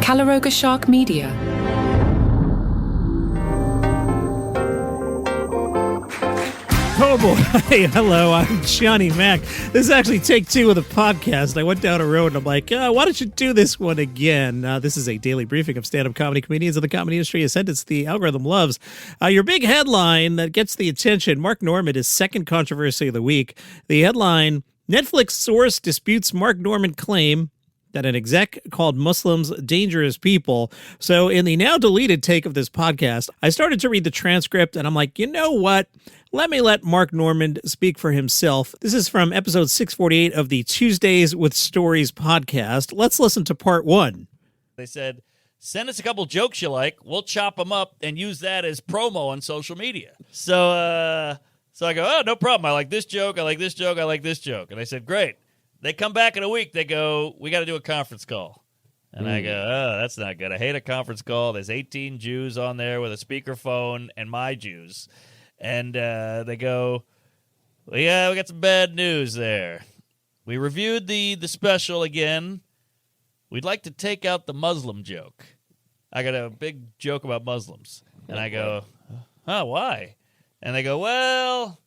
Calaroga Shark Media. Oh boy. Hey, hello, I'm Johnny Mac. This is actually take 2 of the podcast. I went down a road and I'm like, why don't you do this one again? This is a daily briefing of stand-up comedy comedians of the comedy industry, a sentence the algorithm loves. Your big headline that gets the attention, Mark Normand is second controversy of the week. The headline, Netflix source disputes Mark Normand claim that an exec called Muslims dangerous people. So in the now deleted take of this podcast, I started to read the transcript and I'm like, you know what? Let me let Mark Normand speak for himself. This is from episode 648 of the Tuesdays with Stories podcast. Let's listen to part 1. They said, send us a couple jokes you like. We'll chop them up and use that as promo on social media. So I go, oh, no problem. I like this joke. I like this joke. I like this joke. And I said, great. They come back in a week. They go, we got to do a conference call. And I go, oh, that's not good. I hate a conference call. There's 18 Jews on there with a speakerphone and my Jews. And they go, well, yeah, we got some bad news there. We reviewed the special again. We'd like to take out the Muslim joke. I got a big joke about Muslims. And I go, oh, why? And they go, well,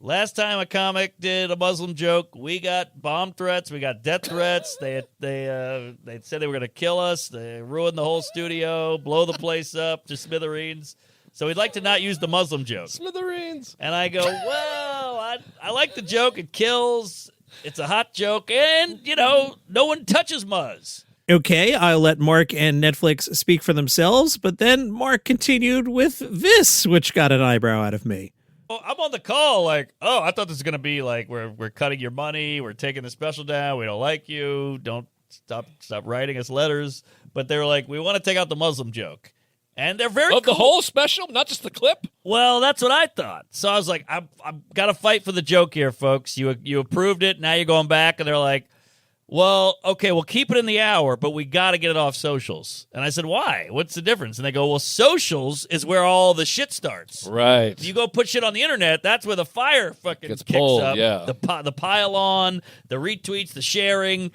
last time a comic did a Muslim joke, we got bomb threats, we got death threats. They said they were going to kill us. They ruined the whole studio, blow the place up to smithereens. So we'd like to not use the Muslim joke. Smithereens. And I go, well, I like the joke. It kills. It's a hot joke. And, you know, no one touches Muzz. Okay, I'll let Mark and Netflix speak for themselves, but then Mark continued with this, which got an eyebrow out of me. Well, I'm on the call like, oh, I thought this was going to be like we're cutting your money. We're taking the special down. We don't like you. Don't stop writing us letters. But they were like, we want to take out the Muslim joke. And they're very cool. The whole special, not just the clip? Well, that's what I thought. So I was like, I've got to fight for the joke here, folks. You approved it. Now you're going back. And they're like, well, okay, we'll keep it in the hour, but we got to get it off socials. And I said, why? What's the difference? And they go, well, socials is where all the shit starts. Right. If you go put shit on the internet, that's where the fire fucking gets kicks pulled, up. yeah. The pile on, the retweets, the sharing.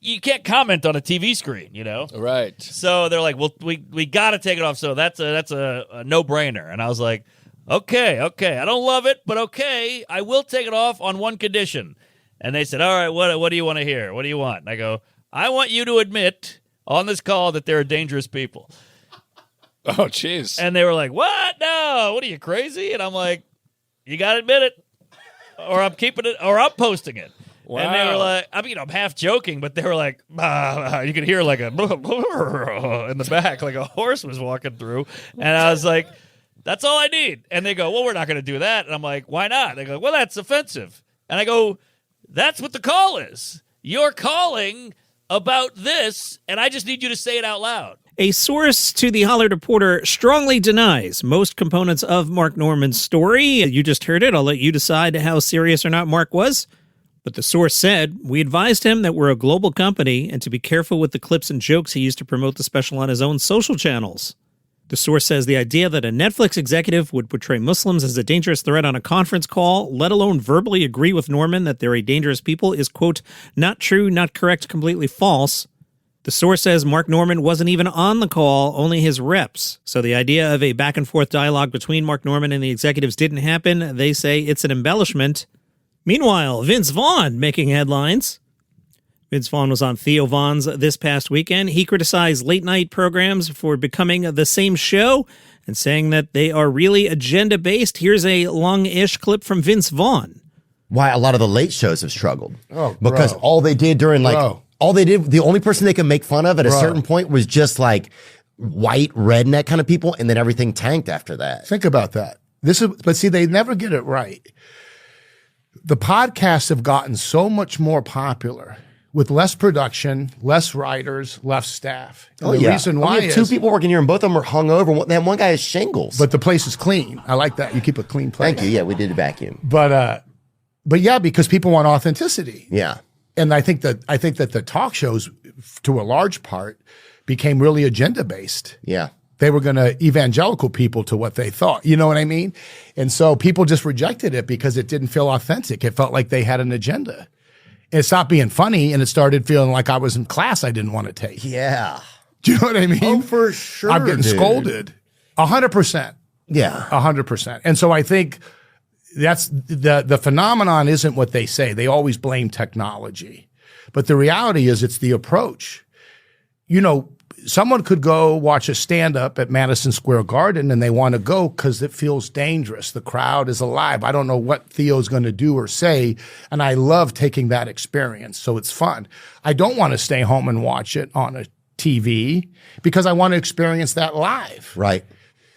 You can't comment on a TV screen, you know? Right. So they're like, well, we got to take it off. So that's a no-brainer. And I was like, okay. I don't love it, but okay. I will take it off on one condition. And they said, all right, what do you want to hear? What do you want? And I go, I want you to admit on this call that there are dangerous people. Oh, jeez. And they were like, what? No. What are you, crazy? And I'm like, you got to admit it, or I'm keeping it, or I'm posting it. Wow. And they were like, I mean, I'm half joking, but they were like, you could hear like a in the back, like a horse was walking through. And I was like, that's all I need. And they go, well, we're not going to do that. And I'm like, why not? They go, well, that's offensive. And I go, that's what the call is. You're calling about this, and I just need you to say it out loud. A source to the Hollywood Reporter strongly denies most components of Mark Normand's story. You just heard it. I'll let you decide how serious or not Mark was. But the source said, we advised him that we're a global company and to be careful with the clips and jokes he used to promote the special on his own social channels. The source says the idea that a Netflix executive would portray Muslims as a dangerous threat on a conference call, let alone verbally agree with Normand that they're a dangerous people, is, quote, not true, not correct, completely false. The source says Mark Normand wasn't even on the call, only his reps. So the idea of a back-and-forth dialogue between Mark Normand and the executives didn't happen. They say it's an embellishment. Meanwhile, Vince Vaughn making headlines. Vince Vaughn was on Theo Vaughn's this past weekend. He criticized late-night programs for becoming the same show and saying that they are really agenda-based. Here's a long-ish clip from Vince Vaughn. Why a lot of the late shows have struggled. Oh, because bro. all they did during Bro. all they did, the only person they could make fun of at a Bro. certain point was just like white redneck kind of people, and then everything tanked after that. Think about that. But see, they never get it right. The podcasts have gotten so much more popular with less production, less writers, less staff. And the reason why we have two people working here, and both of them are hungover. Then one guy has shingles. But the place is clean. I like that. You keep a clean place. Thank you. Yeah, we did a vacuum. But yeah, because people want authenticity. Yeah. And I think that the talk shows, to a large part, became really agenda based. Yeah. They were going to evangelical people to what they thought. You know what I mean? And so people just rejected it because it didn't feel authentic. It felt like they had an agenda. It stopped being funny, and it started feeling like I was in class I didn't want to take. Yeah. Do you know what I mean? Oh, for sure. I'm getting scolded. 100%. Yeah. 100%. And so I think that's the phenomenon isn't what they say. They always blame technology. But the reality is it's the approach. You know, someone could go watch a stand-up at Madison Square Garden and they want to go because it feels dangerous. The crowd is alive. I don't know what Theo's going to do or say, and I love taking that experience, so it's fun. I don't want to stay home and watch it on a TV because I want to experience that live. Right.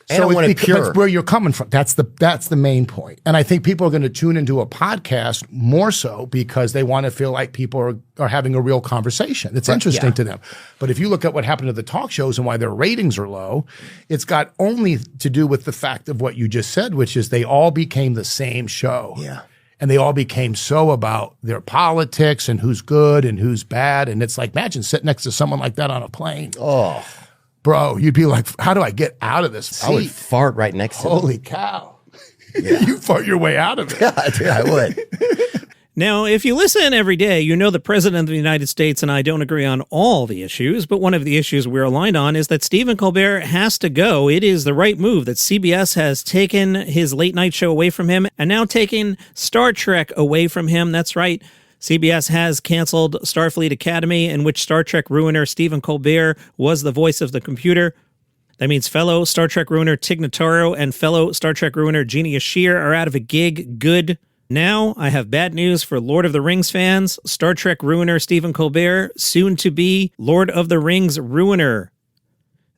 And So I want it it's pure. where you're coming from. That's the main point. And I think people are going to tune into a podcast more so because they want to feel like people are having a real conversation. It's interesting yeah. to them. But if you look at what happened to the talk shows and why their ratings are low, it's got only to do with the fact of what you just said, which is they all became the same show. Yeah. And they all became so about their politics and who's good and who's bad. And it's like, imagine sitting next to someone like that on a plane. Oh, Bro, you'd be like, how do I get out of this seat? I would fart right next to Holy cow. You fart your way out of it. them. Dude, I would. Now, if you listen every day, you know the President of the United States and I don't agree on all the issues, but one of the issues we're aligned on is that Stephen Colbert has to go. It is the right move that CBS has taken his late night show away from him and now taken Star Trek away from him. That's right. CBS has canceled Starfleet Academy, in which Star Trek ruiner Stephen Colbert was the voice of the computer. That means fellow Star Trek ruiner Tig Notaro and fellow Star Trek ruiner Gina Yashir are out of a gig. Good. Now, I have bad news for Lord of the Rings fans. Star Trek ruiner Stephen Colbert, soon to be Lord of the Rings ruiner.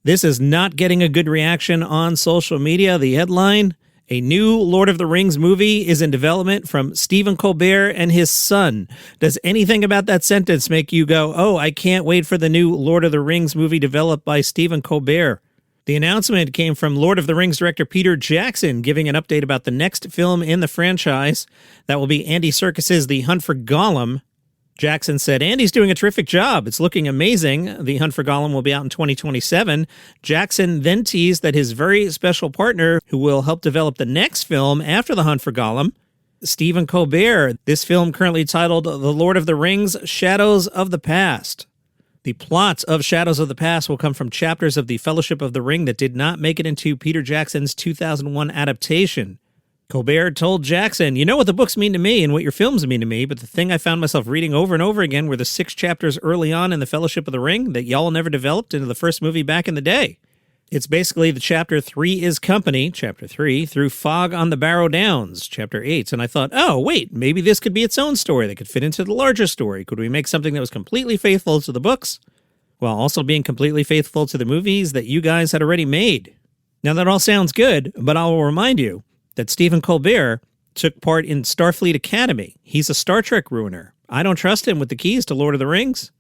This is not getting a good reaction on social media. The headline: a new Lord of the Rings movie is in development from Stephen Colbert and his son. Does anything about that sentence make you go, oh, I can't wait for the new Lord of the Rings movie developed by Stephen Colbert? The announcement came from Lord of the Rings director Peter Jackson giving an update about the next film in the franchise. That will be Andy Serkis's The Hunt for Gollum. Jackson said, Andy's doing a terrific job. It's looking amazing. The Hunt for Gollum will be out in 2027. Jackson then teased that his very special partner, who will help develop the next film after The Hunt for Gollum, Stephen Colbert. This film currently titled The Lord of the Rings, Shadows of the Past. The plot of Shadows of the Past will come from chapters of the Fellowship of the Ring that did not make it into Peter Jackson's 2001 adaptation. Colbert told Jackson, you know what the books mean to me and what your films mean to me, but the thing I found myself reading over and over again were the 6 chapters early on in the Fellowship of the Ring that y'all never developed into the first movie back in the day. It's basically the chapter 3 is Company, chapter 3, through Fog on the Barrow Downs, chapter 8. And I thought, oh, wait, maybe this could be its own story that could fit into the larger story. Could we make something that was completely faithful to the books while also being completely faithful to the movies that you guys had already made? Now, that all sounds good, but I will remind you that Stephen Colbert took part in Starfleet Academy. He's a Star Trek ruiner. I don't trust him with the keys to Lord of the Rings.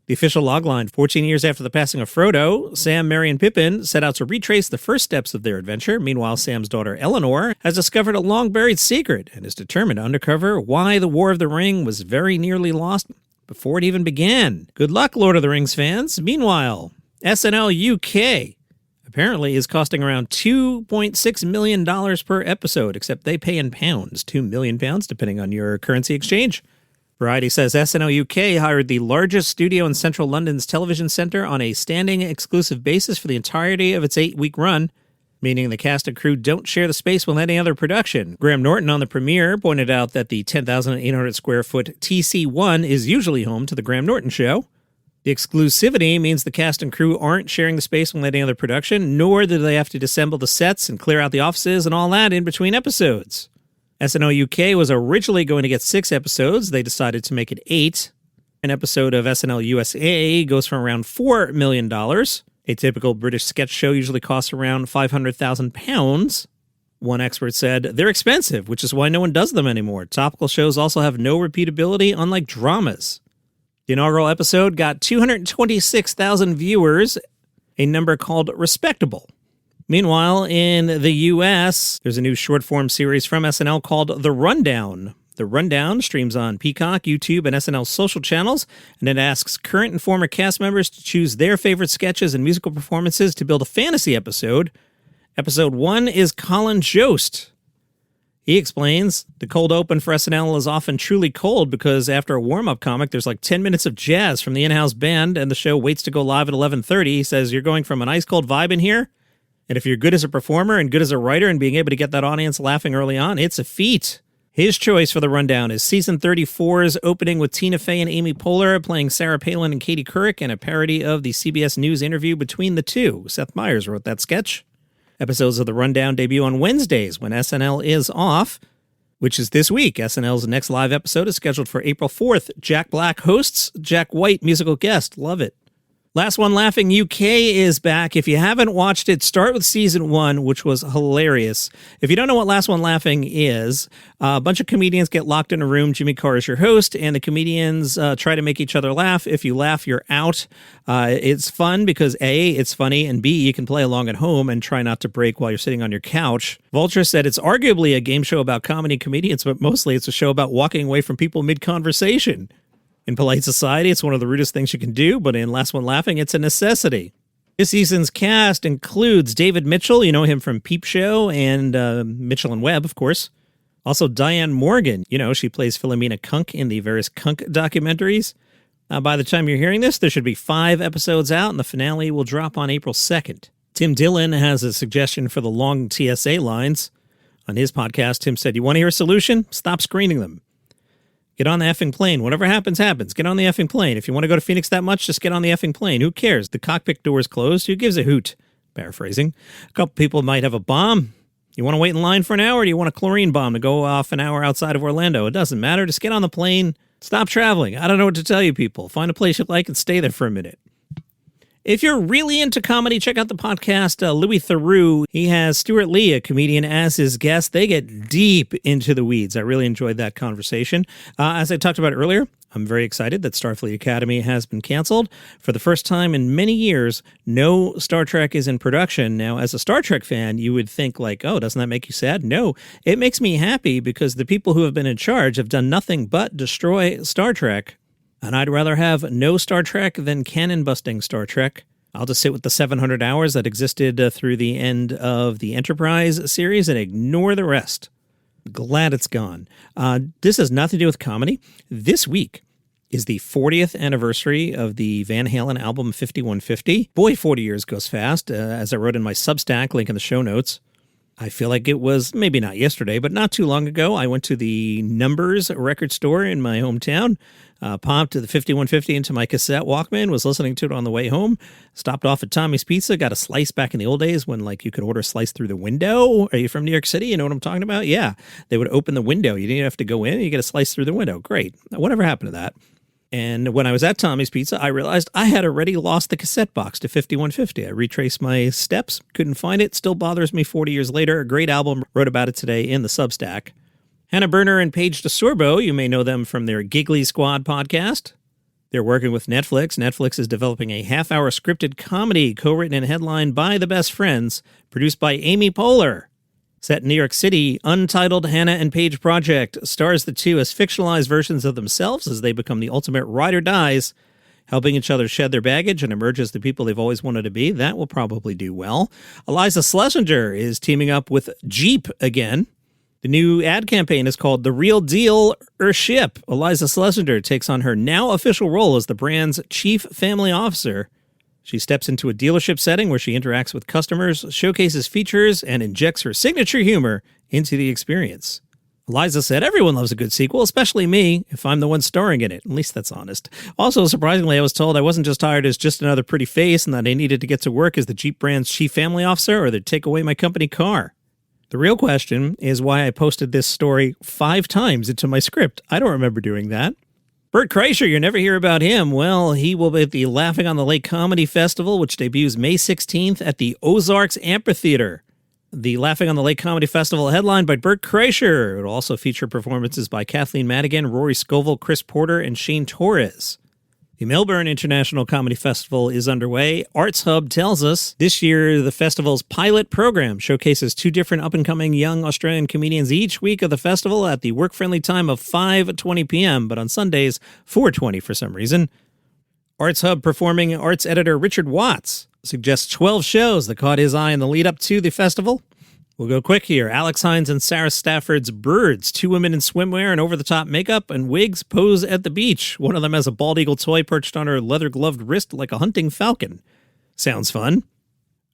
The official logline: 14 years after the passing of Frodo, Sam, Merry, and Pippin set out to retrace the first steps of their adventure. Meanwhile, Sam's daughter Eleanor has discovered a long-buried secret and is determined to uncover why the War of the Ring was very nearly lost before it even began. Good luck, Lord of the Rings fans. Meanwhile, SNL UK apparently is costing around $2.6 million per episode, except they pay in pounds, £2 million, depending on your currency exchange. Variety says SNL UK hired the largest studio in central London's television centre on a standing exclusive basis for the entirety of its 8-week run, meaning the cast and crew don't share the space with any other production. Graham Norton on the premiere pointed out that the 10,800 square foot TC1 is usually home to The Graham Norton Show. The exclusivity means the cast and crew aren't sharing the space with any other production, nor do they have to disassemble the sets and clear out the offices and all that in between episodes. SNL UK was originally going to get 6 episodes. They decided to make it 8. An episode of SNL USA goes for around $4 million. A typical British sketch show usually costs around £500,000. One expert said, they're expensive, which is why no one does them anymore. Topical shows also have no repeatability, unlike dramas. The inaugural episode got 226,000 viewers, a number called respectable. Meanwhile, in the U.S., there's a new short-form series from SNL called The Rundown. The Rundown streams on Peacock, YouTube, and SNL's social channels, and it asks current and former cast members to choose their favorite sketches and musical performances to build a fantasy episode. Episode 1 is Colin Jost. He explains the cold open for SNL is often truly cold because after a warm-up comic, there's like 10 minutes of jazz from the in-house band, and the show waits to go live at 11:30. He says, you're going from an ice-cold vibe in here, and if you're good as a performer and good as a writer and being able to get that audience laughing early on, it's a feat. His choice for the rundown is season 34's opening with Tina Fey and Amy Poehler playing Sarah Palin and Katie Couric, and a parody of the CBS News interview between the two. Seth Meyers wrote that sketch. Episodes of the rundown debut on Wednesdays when SNL is off, which is this week. SNL's next live episode is scheduled for April 4th. Jack Black hosts, Jack White musical guest. Love it. Last One Laughing UK is back. If you haven't watched it, start with season 1, which was hilarious. If you don't know what Last One Laughing is, a bunch of comedians get locked in a room. Jimmy Carr is your host, and the comedians try to make each other laugh. If you laugh, you're out. It's fun because A, it's funny, and B, you can play along at home and try not to break while you're sitting on your couch. Vulture said it's arguably a game show about comedy comedians, but mostly it's a show about walking away from people mid-conversation. In polite society, it's one of the rudest things you can do, but in Last One Laughing, it's a necessity. This season's cast includes David Mitchell, you know him from Peep Show, and Mitchell and Webb, of course. Also Diane Morgan, you know, she plays Philomena Kunk in the various Kunk documentaries. By the time you're hearing this, there should be 5 episodes out, and the finale will drop on April 2nd. Tim Dillon has a suggestion for the long TSA lines. On his podcast, Tim said, you want to hear a solution? Stop screening them. Get on the effing plane. Whatever happens, happens. Get on the effing plane. If you want to go to Phoenix that much, just get on the effing plane. Who cares? The cockpit door's closed. Who gives a hoot? Paraphrasing. A couple people might have a bomb. You want to wait in line for an hour, or do you want a chlorine bomb to go off an hour outside of Orlando? It doesn't matter. Just get on the plane. Stop traveling. I don't know what to tell you people. Find a place you like and stay there for a minute. If you're really into comedy, check out the podcast Louis Theroux. He has Stuart Lee, a comedian, as his guest. They get deep into the weeds. I really enjoyed that conversation. As I talked about earlier, I'm very excited that Starfleet Academy has been canceled. For the first time in many years, no Star Trek is in production. Now, as a Star Trek fan, you would think like, oh, doesn't that make you sad? No, it makes me happy because the people who have been in charge have done nothing but destroy Star Trek. And I'd rather have no Star Trek than canon-busting Star Trek. I'll just sit with the 700 hours that existed through the end of the Enterprise series and ignore the rest. Glad it's gone. This has nothing to do with comedy. This week is the 40th anniversary of the Van Halen album 5150. Boy, 40 years goes fast, as I wrote in my Substack, link in the show notes. I feel like it was maybe not yesterday, but not too long ago. I went to the Numbers record store in my hometown, popped the 5150 into my cassette Walkman, was listening to it on the way home, stopped off at Tommy's Pizza, got a slice back in the old days when like you could order a slice through the window. Are you from New York City? You know what I'm talking about? Yeah. They would open the window. You didn't have to go in. You get a slice through the window. Great. Whatever happened to that? And when I was at Tommy's Pizza, I realized I had already lost the cassette box to 5150. I retraced my steps, couldn't find it, still bothers me 40 years later. A great album, wrote about it today in the Substack. Hannah Berner and Paige DeSorbo, you may know them from their Giggly Squad podcast. They're working with Netflix. Netflix is developing a half-hour scripted comedy co-written and headlined by the best friends, produced by Amy Poehler. Set in New York City, Untitled Hannah and Paige Project stars the two as fictionalized versions of themselves as they become the ultimate ride or dies, helping each other shed their baggage and emerge as the people they've always wanted to be. That will probably do well. Eliza Schlesinger is teaming up with Jeep again. The new ad campaign is called The Real Deal or Ship. Eliza Schlesinger takes on her now official role as the brand's chief family officer. She steps into a dealership setting where she interacts with customers, showcases features, and injects her signature humor into the experience. Eliza said, everyone loves a good sequel, especially me, if I'm the one starring in it. At least that's honest. Also, surprisingly, I was told I wasn't just hired as just another pretty face and that I needed to get to work as the Jeep brand's chief family officer or they'd take away my company car. The real question is why I posted this story 5 times into my script. I don't remember doing that. Bert Kreischer, you never hear about him. Well, he will be at the Laughing on the Lake Comedy Festival, which debuts May 16th at the Ozarks Amphitheater. The Laughing on the Lake Comedy Festival headlined by Bert Kreischer. It will also feature performances by Kathleen Madigan, Rory Scovel, Chris Porter, and Shane Torres. The Melbourne International Comedy Festival is underway. Arts Hub tells us this year the festival's pilot program showcases 2 different up-and-coming young Australian comedians each week of the festival at the work-friendly time of 5:20 p.m., but on Sundays, 4:20 for some reason. Arts Hub performing arts editor Richard Watts suggests 12 shows that caught his eye in the lead-up to the festival. We'll go quick here. Alex Hines and Sarah Stafford's Birds. 2 women in swimwear and over-the-top makeup and wigs pose at the beach. One of them has a bald eagle toy perched on her leather-gloved wrist like a hunting falcon. Sounds fun.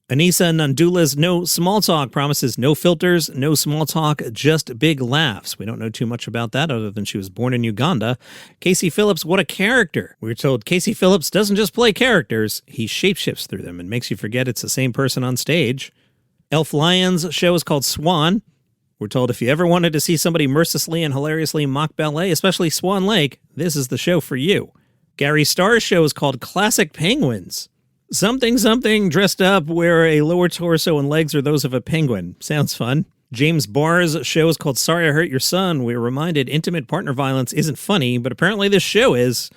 Anissa Nandula's No Small Talk promises no filters, no small talk, just big laughs. We don't know too much about that other than she was born in Uganda. Casey Phillips, what a character. We were told Casey Phillips doesn't just play characters, he shapeshifts through them and makes you forget it's the same person on stage. Elf Lyon's show is called Swan. We're told if you ever wanted to see somebody mercilessly and hilariously mock ballet, especially Swan Lake, this is the show for you. Gary Starr's show is called Classic Penguins. Something dressed up where a lower torso and legs are those of a penguin. Sounds fun. James Barr's show is called Sorry I Hurt Your Son. We're reminded intimate partner violence isn't funny, but apparently this show is.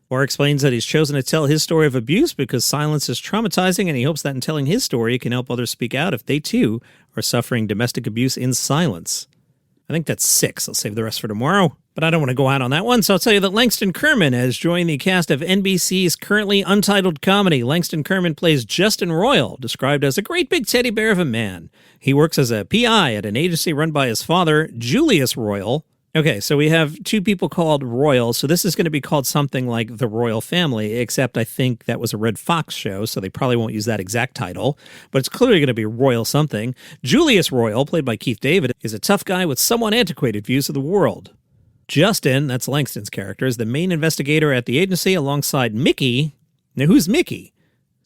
Barr explains that he's chosen to tell his story of abuse because silence is traumatizing, and he hopes that in telling his story, he can help others speak out if they too are suffering domestic abuse in silence. I think that's 6. I'll save the rest for tomorrow, but I don't want to go out on that one, so I'll tell you that Langston Kerman has joined the cast of NBC's currently untitled comedy. Langston Kerman plays Justin Royal, described as a great big teddy bear of a man. He works as a PI at an agency run by his father, Julius Royal. Okay, so we have 2 people called Royal, so this is going to be called something like The Royal Family, except I think that was a Red Fox show, so they probably won't use that exact title, but it's clearly going to be Royal something. Julius Royal, played by Keith David, is a tough guy with somewhat antiquated views of the world. Justin, that's Langston's character, is the main investigator at the agency alongside Mickey. Now, who's Mickey?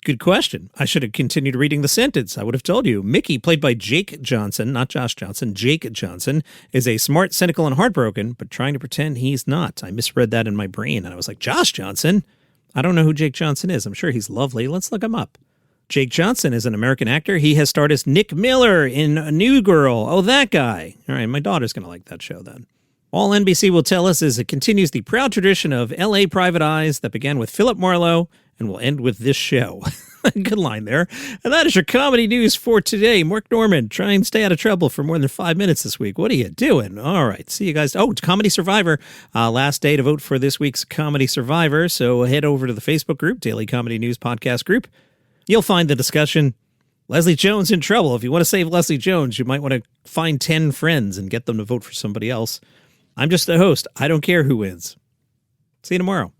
Good question. I should have continued reading the sentence. I would have told you. Mickey, played by Jake Johnson, not Josh Johnson, Jake Johnson, is a smart, cynical, and heartbroken, but trying to pretend he's not. I misread that in my brain, and I was like, Josh Johnson? I don't know who Jake Johnson is. I'm sure he's lovely. Let's look him up. Jake Johnson is an American actor. He has starred as Nick Miller in A New Girl. Oh, that guy. All right, my daughter's going to like that show then. All NBC will tell us is it continues the proud tradition of L.A. Private Eyes that began with Philip Marlowe and will end with this show. Good line there. And that is your comedy news for today. Mark Norman, try and stay out of trouble for more than 5 minutes this week. What are you doing? All right. See you guys. Oh, it's Comedy Survivor. Last day to vote for this week's Comedy Survivor. So head over to the Facebook group, Daily Comedy News Podcast Group. You'll find the discussion. Leslie Jones in trouble. If you want to save Leslie Jones, you might want to find 10 friends and get them to vote for somebody else. I'm just the host. I don't care who wins. See you tomorrow.